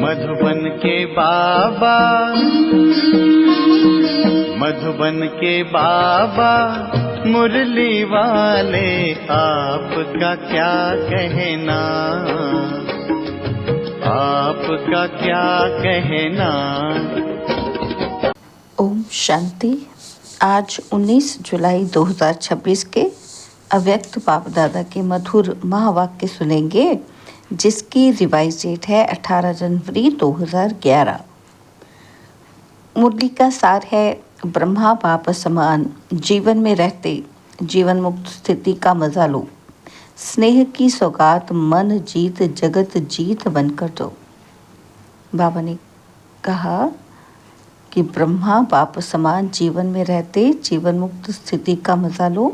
मधुबन के बाबा, मधुबन के बाबा मुरली वाले, आपका क्या कहना, आपका क्या कहना। ओम शांति। आज 19 जुलाई 2026 के अव्यक्त बाप दादा के मधुर महावाक्य सुनेंगे, जिसकी रिवाइज डेट है 18 जनवरी 2011। मुरली का सार है, ब्रह्मा बाप समान जीवन में रहते जीवन मुक्त स्थिति का मजा लो, स्नेह की सौगात मन जीत जगत जीत बनकर दो। बाबा ने कहा कि ब्रह्मा बाप समान जीवन में रहते जीवन मुक्त स्थिति का मजा लो,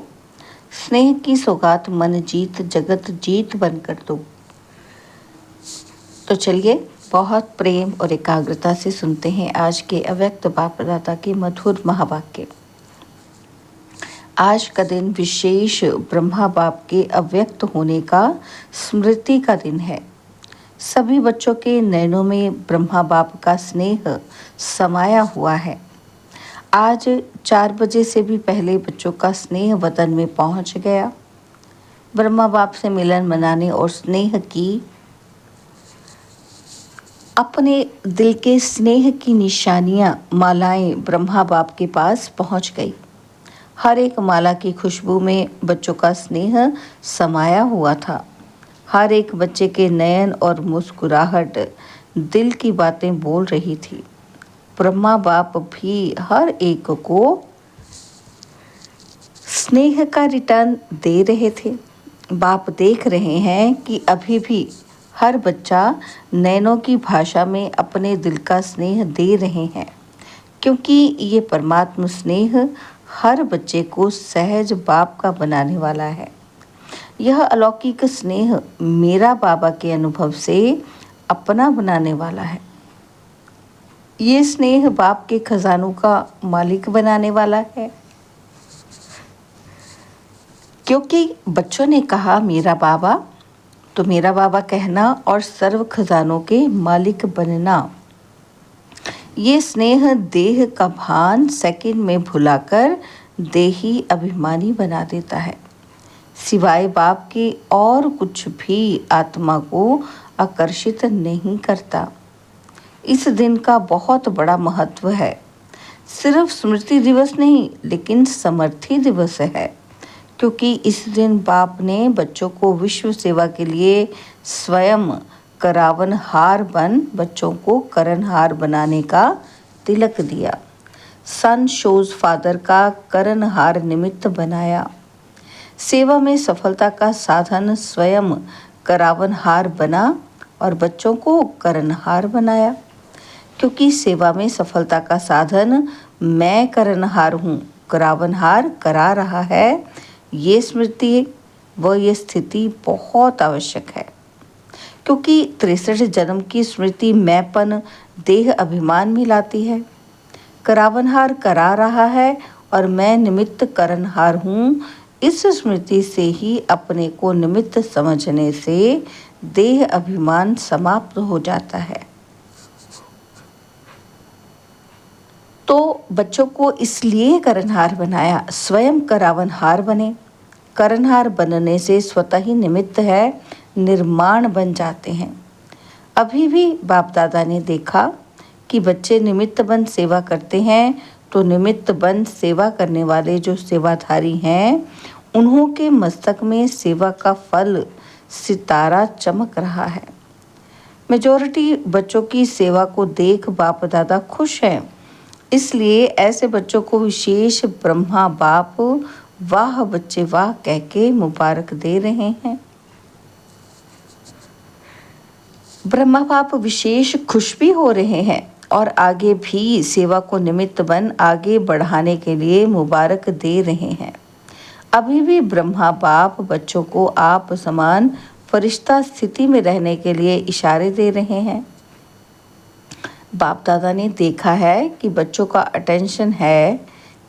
स्नेह की सौगात मन जीत जगत जीत बनकर दो। तो चलिए बहुत प्रेम और एकाग्रता से सुनते हैं आज के अव्यक्त बाप दादा के मधुर महावाक्य। आज का दिन विशेष ब्रह्मा बाप के अव्यक्त होने का स्मृति का दिन है। सभी बच्चों के नयनों में ब्रह्मा बाप का स्नेह समाया हुआ है। आज 4 बजे से भी पहले बच्चों का स्नेह वतन में पहुंच गया। ब्रह्मा बाप से मिलन मनाने और स्नेह की अपने दिल के स्नेह की निशानियां मालाएं ब्रह्मा बाप के पास पहुंच गई। हर एक माला की खुशबू में बच्चों का स्नेह समाया हुआ था। हर एक बच्चे के नयन और मुस्कुराहट दिल की बातें बोल रही थी। ब्रह्मा बाप भी हर एक को स्नेह का रिटर्न दे रहे थे। बाप देख रहे हैं कि अभी भी हर बच्चा नैनों की भाषा में अपने दिल का स्नेह दे रहे हैं, क्योंकि ये परमात्मा स्नेह हर बच्चे को सहज बाप का बनाने वाला है। यह अलौकिक स्नेह मेरा बाबा के अनुभव से अपना बनाने वाला है। ये स्नेह बाप के खजानों का मालिक बनाने वाला है, क्योंकि बच्चों ने कहा मेरा बाबा, तो मेरा बाबा कहना और सर्व खजानों के मालिक बनना। ये स्नेह देह का भान सेकंड में भुलाकर देही अभिमानी बना देता है। सिवाय बाप के और कुछ भी आत्मा को आकर्षित नहीं करता। इस दिन का बहुत बड़ा महत्व है। सिर्फ स्मृति दिवस नहीं, लेकिन समर्थी दिवस है, क्योंकि इस दिन बाप ने बच्चों को विश्व सेवा के लिए स्वयं करावनहार बन बच्चों को करनहार बनाने का तिलक दिया। सन शोज फादर का करनहार निमित्त बनाया। सेवा में सफलता का साधन स्वयं करावनहार बना और बच्चों को करनहार बनाया, क्योंकि सेवा में सफलता का साधन मैं करनहार हूँ, करावनहार करा रहा है। ये स्मृति व ये स्थिति बहुत आवश्यक है, क्योंकि 63 जन्म की स्मृति मैंपन देह अभिमान में लाती है। करावनहार करा रहा है और मैं निमित्त करनहार हूँ। इस स्मृति से ही अपने को निमित्त समझने से देह अभिमान समाप्त हो जाता है। तो बच्चों को इसलिए करनहार बनाया, स्वयं करावनहार बने। करनहार बनने से स्वतः ही निमित्त है, निर्माण बन जाते हैं। अभी भी बाप दादा ने देखा कि बच्चे निमित्त बन सेवा करते हैं, तो निमित्त बन सेवा करने वाले जो सेवाधारी हैं, उन्हों के मस्तक में सेवा का फल सितारा चमक रहा है। मेजॉरिटी बच्चों की सेवा को देख बाप दादा खुश हैं। इसलिए ऐसे बच्चों को विशेष ब्रह्मा बाप वाह बच्चे वाह कह के मुबारक दे रहे हैं। ब्रह्मा बाप विशेष खुश भी हो रहे हैं और आगे भी सेवा को निमित्त बन आगे बढ़ाने के लिए मुबारक दे रहे हैं। अभी भी ब्रह्मा बाप बच्चों को आप समान फरिश्ता स्थिति में रहने के लिए इशारे दे रहे हैं। बाप दादा ने देखा है कि बच्चों का अटेंशन है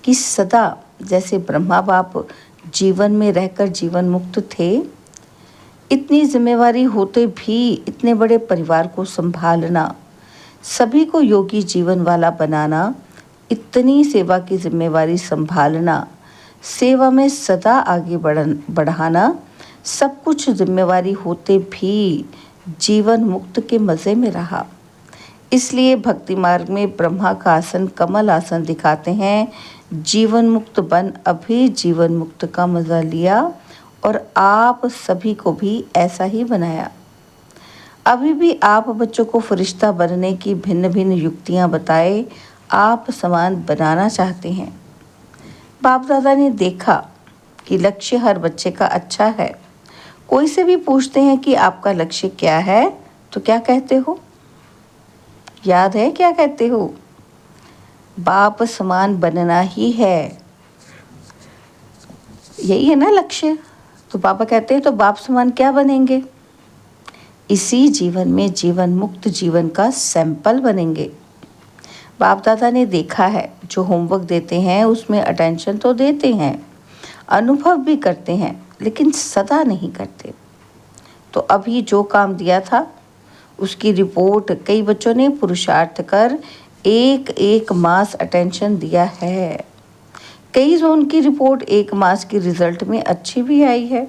कि सदा जैसे ब्रह्मा बाप जीवन में रहकर जीवन मुक्त थे, इतनी जिम्मेवारी होते भी इतने बड़े परिवार को संभालना, सभी को योगी जीवन वाला बनाना, इतनी सेवा की जिम्मेवारी संभालना, सेवा में सदा आगे बढ़ाना, सब कुछ जिम्मेवारी होते भी जीवन मुक्त के मज़े में रहा। इसलिए भक्ति मार्ग में ब्रह्मा का आसन कमल आसन दिखाते हैं। जीवन मुक्त बन अभी जीवन मुक्त का मज़ा लिया और आप सभी को भी ऐसा ही बनाया। अभी भी आप बच्चों को फरिश्ता बनने की भिन्न भिन्न युक्तियाँ बताए आप समान बनाना चाहते हैं। बाप दादा ने देखा कि लक्ष्य हर बच्चे का अच्छा है। कोई से भी पूछते हैं कि आपका लक्ष्य क्या है, तो क्या कहते हो? याद है क्या कहते हो? बाप समान बनना ही है। यही है ना लक्ष्य। तो पापा कहते हैं तो बाप समान क्या बनेंगे? इसी जीवन में जीवन मुक्त जीवन का सैंपल बनेंगे। बाप दादा ने देखा है जो होमवर्क देते हैं उसमें अटेंशन तो देते हैं, अनुभव भी करते हैं, लेकिन सदा नहीं करते। तो अभी जो काम दिया था उसकी रिपोर्ट कई बच्चों ने पुरुषार्थ कर एक एक मास अटेंशन दिया है। कई जोन की रिपोर्ट एक मास की रिजल्ट में अच्छी भी आई है।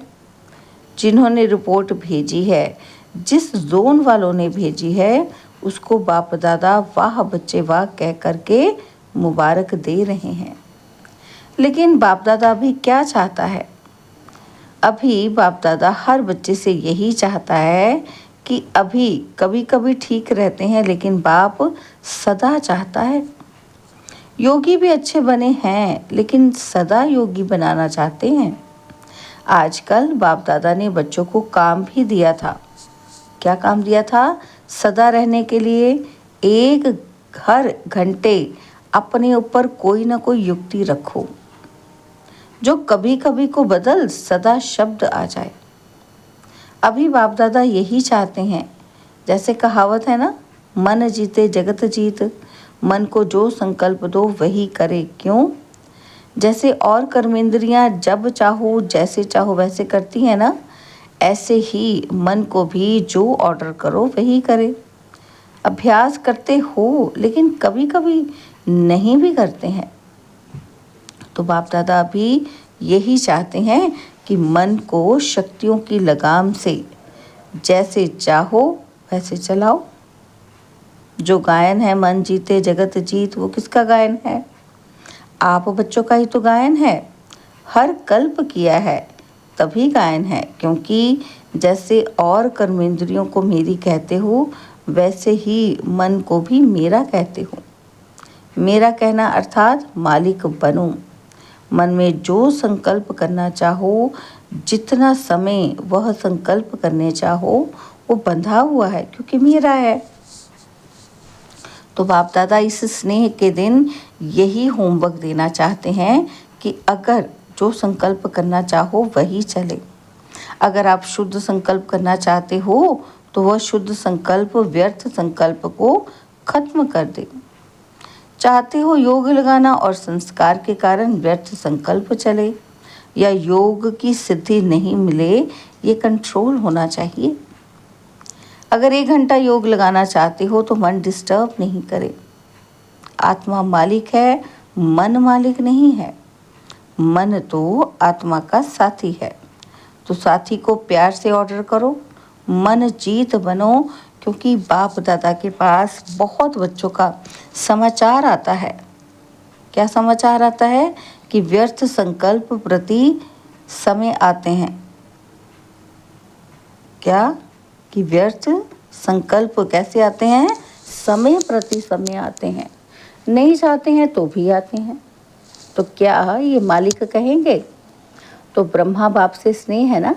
जिन्होंने रिपोर्ट भेजी है, जिस जोन वालों ने भेजी है, उसको बाप दादा वाह बच्चे वाह कह करके मुबारक दे रहे हैं। लेकिन बाप दादा अभी क्या चाहता है? अभी बाप दादा हर बच्चे से यही चाहता है कि अभी कभी कभी ठीक रहते हैं, लेकिन बाप सदा चाहता है। योगी भी अच्छे बने हैं, लेकिन सदा योगी बनाना चाहते हैं। आजकल बाप दादा ने बच्चों को काम भी दिया था। क्या काम दिया था? सदा रहने के लिए एक हर घंटे अपने ऊपर कोई ना कोई युक्ति रखो, जो कभी कभी को बदल सदा शब्द आ जाए। अभी बाप दादा यही चाहते हैं। जैसे कहावत है ना, मन जीते जगत जीत। मन को जो संकल्प दो वही करे। क्यों? जैसे और कर्मेंद्रियां जब चाहो जैसे चाहो वैसे करती हैं ना, ऐसे ही मन को भी जो ऑर्डर करो वही करे। अभ्यास करते हो, लेकिन कभी कभी नहीं भी करते हैं। तो बाप दादा अभी यही चाहते हैं कि मन को शक्तियों की लगाम से जैसे चाहो वैसे चलाओ। जो गायन है मन जीते जगत जीत, वो किसका गायन है? आप बच्चों का ही तो गायन है। हर कल्प किया है तभी गायन है, क्योंकि जैसे और कर्मेंद्रियों को मेरी कहते हो, वैसे ही मन को भी मेरा कहते हो। मेरा कहना अर्थात मालिक बनो। मन में जो संकल्प करना चाहो, जितना समय वह संकल्प करने चाहो, वो बंधा हुआ है क्योंकि मेरा है। तो बाप दादा इस स्नेह के दिन यही होमवर्क देना चाहते हैं कि अगर जो संकल्प करना चाहो वही चले। अगर आप शुद्ध संकल्प करना चाहते हो तो वह शुद्ध संकल्प व्यर्थ संकल्प को खत्म कर दे। चाहते हो योग लगाना और संस्कार के कारण व्यर्थ संकल्प चले, या योग की सिद्धि नहीं मिले, ये कंट्रोल होना चाहिए। अगर 1 घंटा योग लगाना चाहते हो तो मन डिस्टर्ब नहीं करे। आत्मा मालिक है, मन मालिक नहीं है। मन तो आत्मा का साथी है, तो साथी को प्यार से ऑर्डर करो। मन जीत बनो, क्योंकि बाप दादा के पास बहुत बच्चों का समाचार आता है। क्या समाचार आता है? कि व्यर्थ संकल्प प्रति समय आते हैं। क्या? कि व्यर्थ संकल्प कैसे आते हैं? समय प्रति समय आते हैं। नहीं चाहते हैं तो भी आते हैं। तो क्या ये मालिक कहेंगे? तो ब्रह्मा बाप से स्नेह है ना,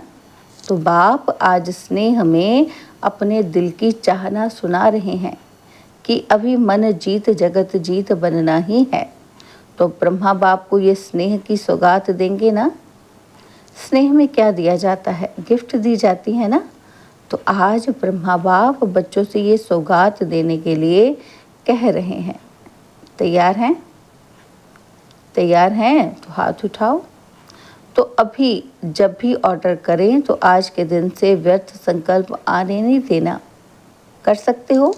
तो बाप आज स्नेह में अपने दिल की चाहना सुना रहे हैं कि अभी मन जीत जगत जीत बनना ही है। तो ब्रह्मा बाप को ये स्नेह की सौगात देंगे ना। स्नेह में क्या दिया जाता है? गिफ्ट दी जाती है ना। तो आज ब्रह्मा बाप बच्चों से ये सौगात देने के लिए कह रहे हैं। तैयार हैं? तैयार हैं तो हाथ उठाओ। तो अभी जब भी ऑर्डर करें तो आज के दिन से व्यर्थ संकल्प आने नहीं देना। कर सकते हो?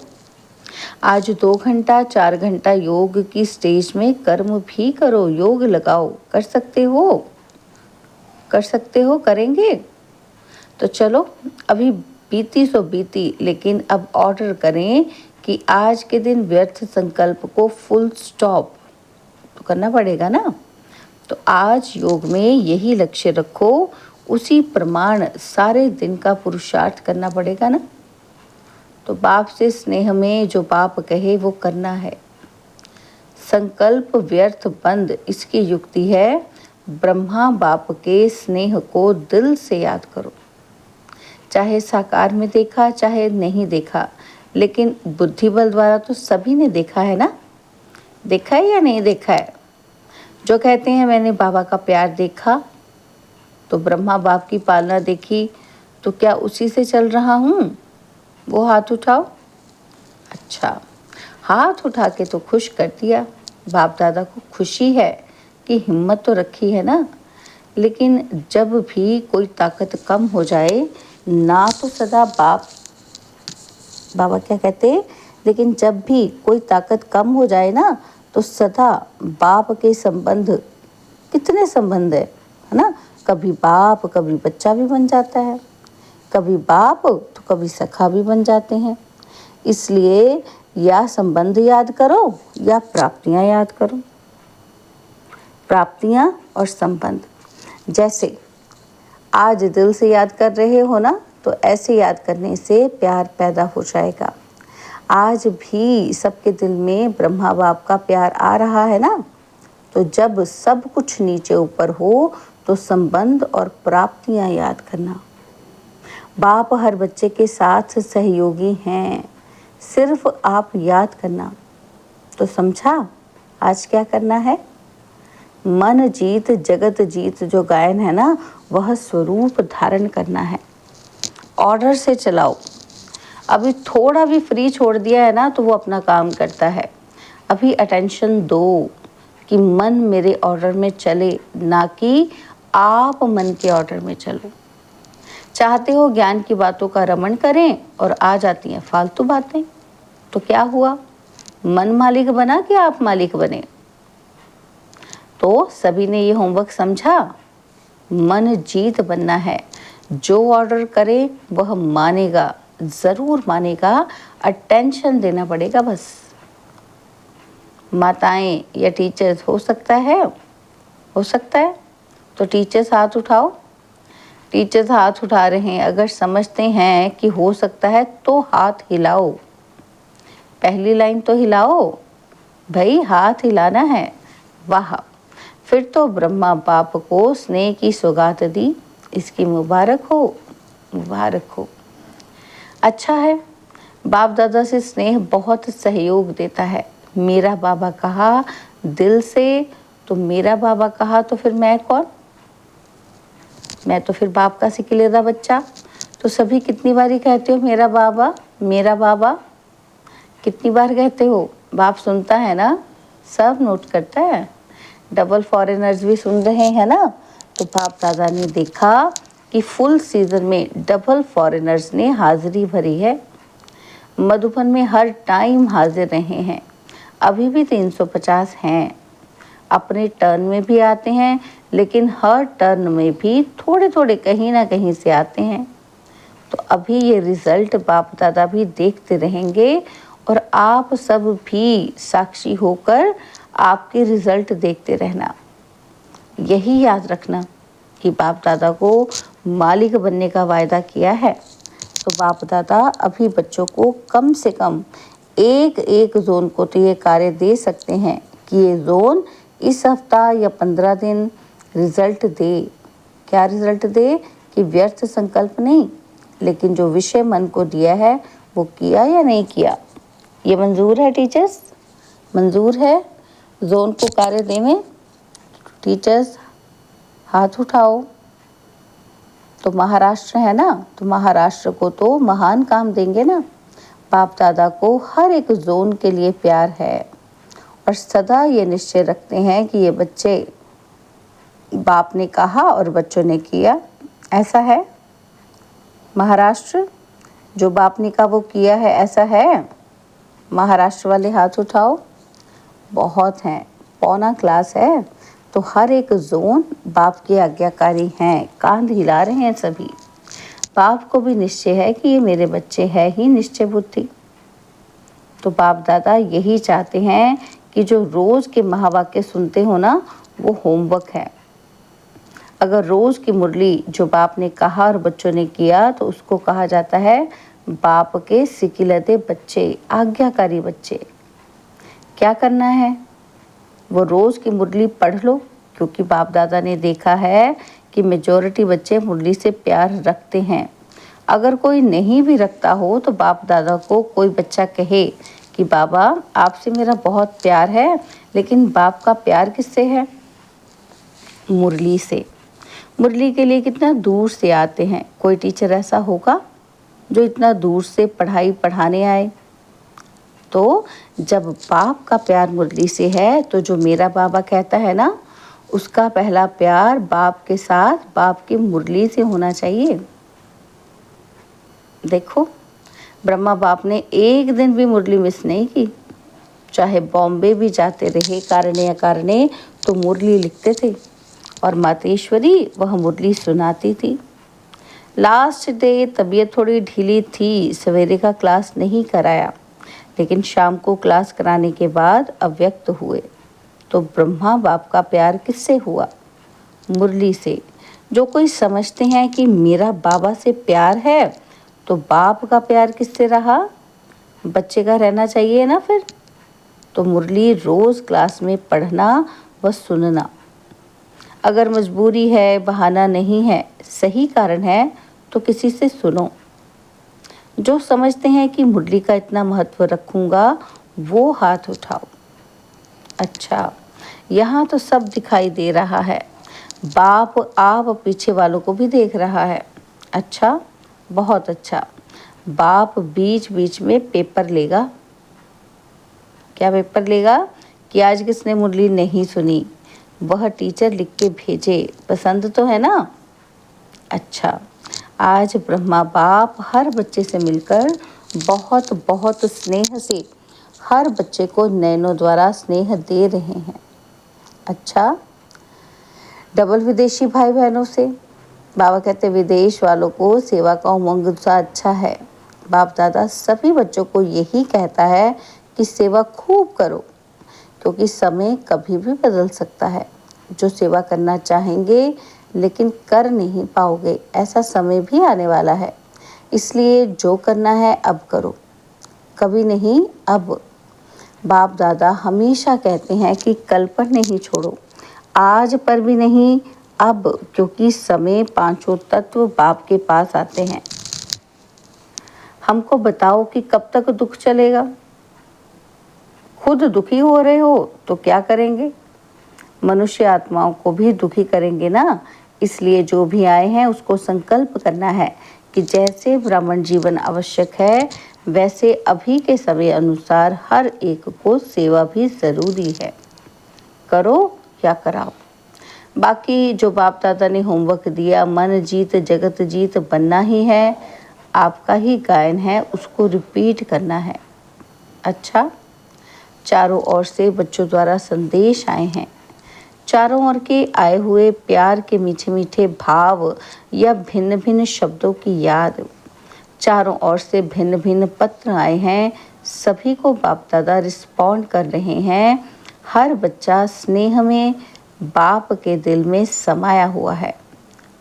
आज 2 घंटा 4 घंटा योग की स्टेज में कर्म भी करो, योग लगाओ। कर सकते हो? कर सकते हो? करेंगे? तो चलो, अभी बीती सो बीती, लेकिन अब ऑर्डर करें कि आज के दिन व्यर्थ संकल्प को फुल स्टॉप तो करना पड़ेगा ना। तो आज योग में यही लक्ष्य रखो, उसी प्रमाण सारे दिन का पुरुषार्थ करना पड़ेगा ना। तो बाप से स्नेह में जो बाप कहे वो करना है। संकल्प व्यर्थ बंद, इसकी युक्ति है ब्रह्मा बाप के स्नेह को दिल से याद करो। चाहे साकार में देखा चाहे नहीं देखा, लेकिन बुद्धि बल द्वारा तो सभी ने देखा है ना। देखा है या नहीं देखा है? जो कहते हैं मैंने बाबा का प्यार देखा, तो ब्रह्मा बाप की पालना देखी, तो क्या उसी से चल रहा हूँ? वो हाथ उठाओ। अच्छा, हाथ उठा के तो खुश कर दिया। बाप दादा को खुशी है कि हिम्मत तो रखी है ना। लेकिन जब भी कोई ताकत कम हो जाए ना, तो सदा बाबा क्या कहते, लेकिन जब भी कोई ताकत कम हो जाए ना, तो सदा बाप के संबंध, कितने संबंध है ना। कभी बाप कभी बच्चा भी बन जाता है, कभी बाप तो कभी सखा भी बन जाते हैं। इसलिए या संबंध याद करो या प्राप्तियां याद करो। प्राप्तियां और संबंध, जैसे आज दिल से याद कर रहे हो ना, तो ऐसे याद करने से प्यार पैदा हो जाएगा। आज भी सबके दिल में ब्रह्मा बाप का प्यार आ रहा है ना। तो जब सब कुछ नीचे ऊपर हो तो संबंध और प्राप्तियां याद करना। बाप हर बच्चे के साथ सहयोगी हैं, सिर्फ आप याद करना। तो समझा आज क्या करना है? मन जीत जगत जीत जो गायन है ना, वह स्वरूप धारण करना है। ऑर्डर से चलाओ। अभी थोड़ा भी फ्री छोड़ दिया है ना, तो वो अपना काम करता है। अभी अटेंशन दो कि मन मेरे ऑर्डर में चले, ना कि आप मन के ऑर्डर में चलो। चाहते हो ज्ञान की बातों का रमण करें और आ जाती हैं फालतू बातें, तो क्या हुआ? मन मालिक बना कि आप मालिक बने? तो सभी ने ये होमवर्क समझा। मन जीत बनना है। जो ऑर्डर करे वह मानेगा, जरूर मानेगा। अटेंशन देना पड़ेगा बस। माताएं या टीचर्स हो सकता है? हो सकता है तो टीचर्स हाथ उठाओ। टीचर्स हाथ उठा रहे हैं, अगर समझते हैं कि हो सकता है तो हाथ हिलाओ। पहली लाइन तो हिलाओ भाई, हाथ हिलाना है। वाह, फिर तो ब्रह्मा बाप को स्नेह की सौगात दी, इसकी मुबारक हो, मुबारक हो। अच्छा है, बाप दादा से स्नेह बहुत सहयोग देता है। मेरा बाबा कहा दिल से, तो मेरा बाबा कहा तो फिर मैं कौन? मैं तो फिर बाप का सिकिलेदा बच्चा। तो सभी कितनी बारी कहते हो मेरा बाबा, मेरा बाबा? कितनी बार कहते हो? बाप सुनता है ना, सब नोट करता है। डबल फॉरेनर्स भी सुन रहे हैं ना। तो बाप दादा ने देखा कि फुल सीजन में डबल फॉरेनर्स ने हाजिरी भरी है। मधुबन में हर टाइम हाजिर रहे हैं। अभी भी 350 हैं। अपने टर्न में भी आते हैं, लेकिन हर टर्न में भी थोड़े थोड़े कहीं ना कहीं से आते हैं। तो अभी ये रिजल्ट बाप दादा भी देखते रहेंगे और आप सब भी साक्षी होकर आपके रिजल्ट देखते रहना। यही याद रखना कि बाप दादा को मालिक बनने का वायदा किया है। तो बाप दादा अभी बच्चों को कम से कम एक एक जोन को तो ये कार्य दे सकते हैं कि ये जोन इस हफ्ता या 15 दिन रिजल्ट दे। क्या रिजल्ट दे? कि व्यर्थ संकल्प नहीं, लेकिन जो विषय मन को दिया है वो किया या नहीं किया। ये मंजूर है टीचर्स? मंजूर है जोन को कार्य देने? टीचर्स हाथ उठाओ। तो महाराष्ट्र है ना, तो महाराष्ट्र को तो महान काम देंगे ना। बाप दादा को हर एक जोन के लिए प्यार है और सदा ये निश्चय रखते हैं कि ये बच्चे, बाप ने कहा और बच्चों ने किया। ऐसा है महाराष्ट्र, जो बाप ने कहा वो किया है, ऐसा है। महाराष्ट्र वाले हाथ उठाओ। बहुत हैं, पौना क्लास है तो हर एक जोन बाप की आज्ञाकारी हैं, कान हिला रहे हैं सभी। बाप को भी निश्चय है कि ये मेरे बच्चे हैं ही निश्चय बुद्धि। तो बाप दादा यही चाहते हैं कि जो रोज के महावाक्य सुनते हो ना, वो होमवर्क है। अगर रोज की मुरली जो बाप ने कहा और बच्चों ने किया तो उसको कहा जाता है बाप के सिकिलते बच्चे, आज्ञाकारी बच्चे। क्या करना है? वो रोज की मुरली पढ़ लो, क्योंकि बाप दादा ने देखा है कि मेजॉरिटी बच्चे मुरली से प्यार रखते हैं। अगर कोई नहीं भी रखता हो तो बाप दादा को कोई बच्चा कहे कि बाबा आपसे मेरा बहुत प्यार है, लेकिन बाप का प्यार किससे है? मुरली से। मुरली के लिए कितना दूर से आते हैं। कोई टीचर ऐसा होगा जो इतना दूर से पढ़ाई पढ़ाने आए? तो जब बाप का प्यार मुरली से है तो जो मेरा बाबा कहता है ना, उसका पहला प्यार बाप के साथ बाप की मुरली से होना चाहिए। देखो, ब्रह्मा बाप ने एक दिन भी मुरली मिस नहीं की। चाहे बॉम्बे भी जाते रहे कारणे अकारणे तो मुरली लिखते थे, और मातेश्वरी वह मुरली सुनाती थी। लास्ट डे तबीयत थोड़ी ढीली थी, सवेरे का क्लास नहीं कराया, लेकिन शाम को क्लास कराने के बाद अव्यक्त हुए। तो ब्रह्मा बाप का प्यार किससे हुआ? मुरली से। जो कोई समझते हैं कि मेरा बाबा से प्यार है, तो बाप का प्यार किससे रहा? बच्चे का रहना चाहिए ना फिर। तो मुरली रोज क्लास में पढ़ना व सुनना। अगर मजबूरी है, बहाना नहीं है, सही कारण है, तो किसी से सुनो। जो समझते हैं कि मुरली का इतना महत्व रखूंगा, वो हाथ उठाओ। अच्छा, यहाँ तो सब दिखाई दे रहा है। बाप आप पीछे वालों को भी देख रहा है। अच्छा, बहुत अच्छा। बाप बीच बीच में पेपर लेगा। क्या पेपर लेगा? कि आज किसने मुरली नहीं सुनी, वह टीचर लिख के भेजे। पसंद तो है ना? अच्छा, आज ब्रह्मा बाप हर बच्चे से मिलकर बहुत बहुत स्नेह से हर बच्चे को नैनों द्वारा स्नेह दे रहे हैं। अच्छा, डबल विदेशी भाई बहनों से बाबा कहते विदेश वालों को सेवा का उमंग सा अच्छा है। बाप दादा सभी बच्चों को यही कहता है कि सेवा खूब करो, क्योंकि समय कभी भी बदल सकता है। जो सेवा करना चाहेंगे लेकिन कर नहीं पाओगे, ऐसा समय भी आने वाला है। इसलिए जो करना है अब करो, कभी नहीं अब। बाप दादा हमेशा कहते हैं कि कल पर नहीं छोड़ो, आज पर भी नहीं, अब, क्योंकि समय पांचों तत्व बाप के पास आते हैं। हमको बताओ कि कब तक दुख चलेगा? खुद दुखी हो रहे हो तो क्या करेंगे? मनुष्य आत्माओं को भी दुखी करेंगे ना। इसलिए जो भी आए हैं उसको संकल्प करना है कि जैसे ब्राह्मण जीवन आवश्यक है, वैसे अभी के समय अनुसार हर एक को सेवा भी जरूरी है। करो या कराओ। बाकी जो बाप दादा ने होमवर्क दिया, मन जीत जगत जीत बनना ही है, आपका ही गायन है, उसको रिपीट करना है। अच्छा, चारों ओर से बच्चों द्वारा संदेश आए हैं। चारों ओर के आए हुए प्यार के मीठे मीठे भाव या भिन्न भिन्न शब्दों की याद। चारों ओर से भिन्न भिन्न पत्र आए हैं। सभी को बाप दादा रिस्पॉन्ड कर रहे हैं। हर बच्चा स्नेह में बाप के दिल में समाया हुआ है,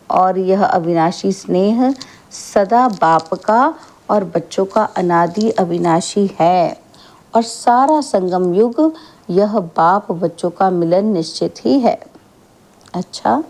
और यह अविनाशी स्नेह सदा बाप का और बच्चों का अनादि अविनाशी है। और सारा संगम युग यह बाप बच्चों का मिलन निश्चित ही है। अच्छा,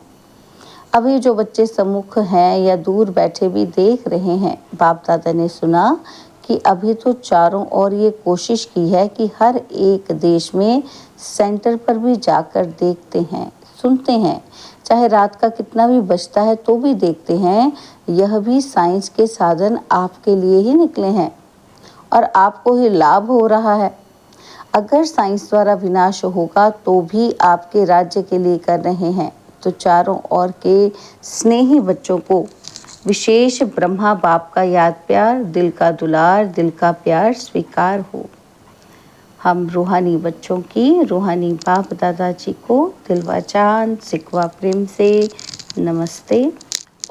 अभी जो बच्चे सम्मुख हैं या दूर बैठे भी देख रहे हैं, बाप दादा ने सुना कि अभी तो चारों ओर ये कोशिश की है कि हर एक देश में सेंटर पर भी जाकर देखते हैं, सुनते हैं, चाहे रात का कितना भी बजता है तो भी देखते हैं। यह भी साइंस के साधन आपके लिए ही निकले हैं और आपको ही लाभ हो रहा है। अगर साइंस द्वारा विनाश होगा तो भी आपके राज्य के लिए कर रहे हैं। तो चारों ओर के स्नेही बच्चों को विशेष ब्रह्मा बाप का याद प्यार, दिल का दुलार, दिल का प्यार स्वीकार हो। हम रूहानी बच्चों की रूहानी बाप दादाजी को दिलवा जान सिकवा प्रेम से नमस्ते।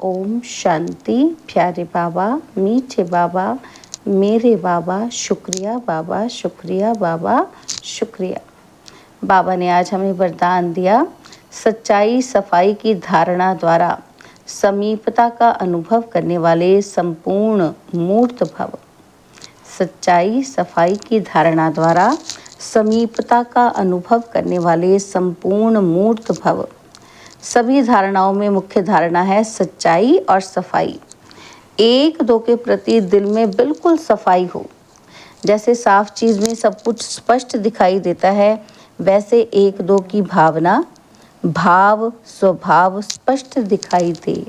ओम शांति। प्यारे बाबा, मीठे बाबा, मेरे बाबा, शुक्रिया बाबा, शुक्रिया बाबा, शुक्रिया। बाबा ने आज हमें वरदान दिया, सच्चाई सफाई की धारणा द्वारा समीपता का अनुभव करने वाले संपूर्ण मूर्त भव। सच्चाई सफाई की धारणा द्वारा समीपता का अनुभव करने वाले संपूर्ण मूर्त भव। सभी धारणाओं में मुख्य धारणा है सच्चाई और सफाई। एक दो के प्रति दिल में बिल्कुल सफाई हो। जैसे साफ चीज में सब कुछ स्पष्ट दिखाई देता है, वैसे एक दो की भावना, भाव, स्वभाव स्पष्ट दिखाई दे।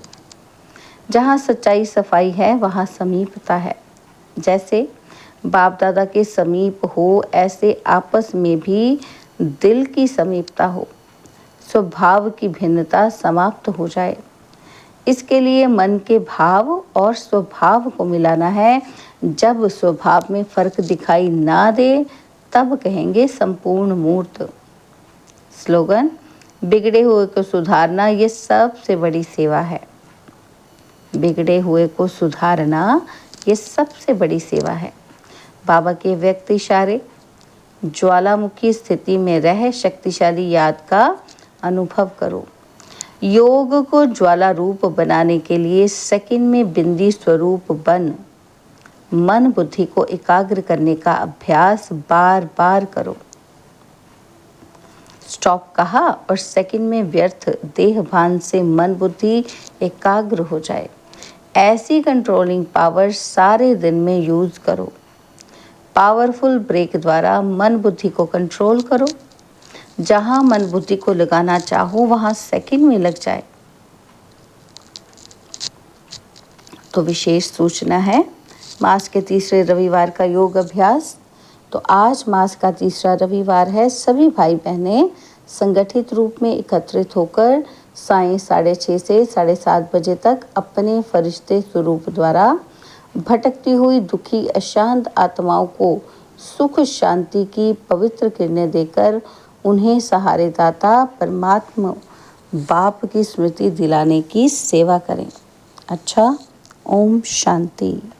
जहाँ सच्चाई सफाई है वहाँ समीपता है। जैसे बाप दादा के समीप हो, ऐसे आपस में भी दिल की समीपता हो, स्वभाव की भिन्नता समाप्त हो जाए। इसके लिए मन के भाव और स्वभाव को मिलाना है। जब स्वभाव में फर्क दिखाई ना दे तब कहेंगे संपूर्ण मूर्त। स्लोगन, बिगड़े हुए को सुधारना ये सबसे बड़ी सेवा है। बिगड़े हुए को सुधारना ये सबसे बड़ी सेवा है। बाबा के व्यक्त इशारे, ज्वालामुखी स्थिति में रह शक्तिशाली याद का अनुभव करो। योग को ज्वाला रूप बनाने के लिए सेकंड में बिंदी स्वरूप बन मन बुद्धि को एकाग्र करने का अभ्यास बार बार करो। स्टॉप कहा और सेकंड में व्यर्थ देह भान से मन बुद्धि एकाग्र हो जाए। ऐसी कंट्रोलिंग पावर सारे दिन में यूज करो। पावरफुल ब्रेक द्वारा मन बुद्धि को कंट्रोल करो। जहां मन बुद्धि को लगाना चाहो वहां सेकंड में लग जाए। तो विशेष सूचना है, मास के तीसरे रविवार का योग अभ्यास। तो आज मास का तीसरा रविवार है। सभी भाई बहनें संगठित रूप में एकत्रित होकर सायं 6:30 से 7:30 बजे तक अपने फरिश्ते स्वरूप द्वारा भटकती हुई दुखी अशांत आत्माओं को सुख शांति की पवित्र किरणें देकर उन्हें सहारेदाता परमात्मा बाप की स्मृति दिलाने की सेवा करें। अच्छा, ओम शांति।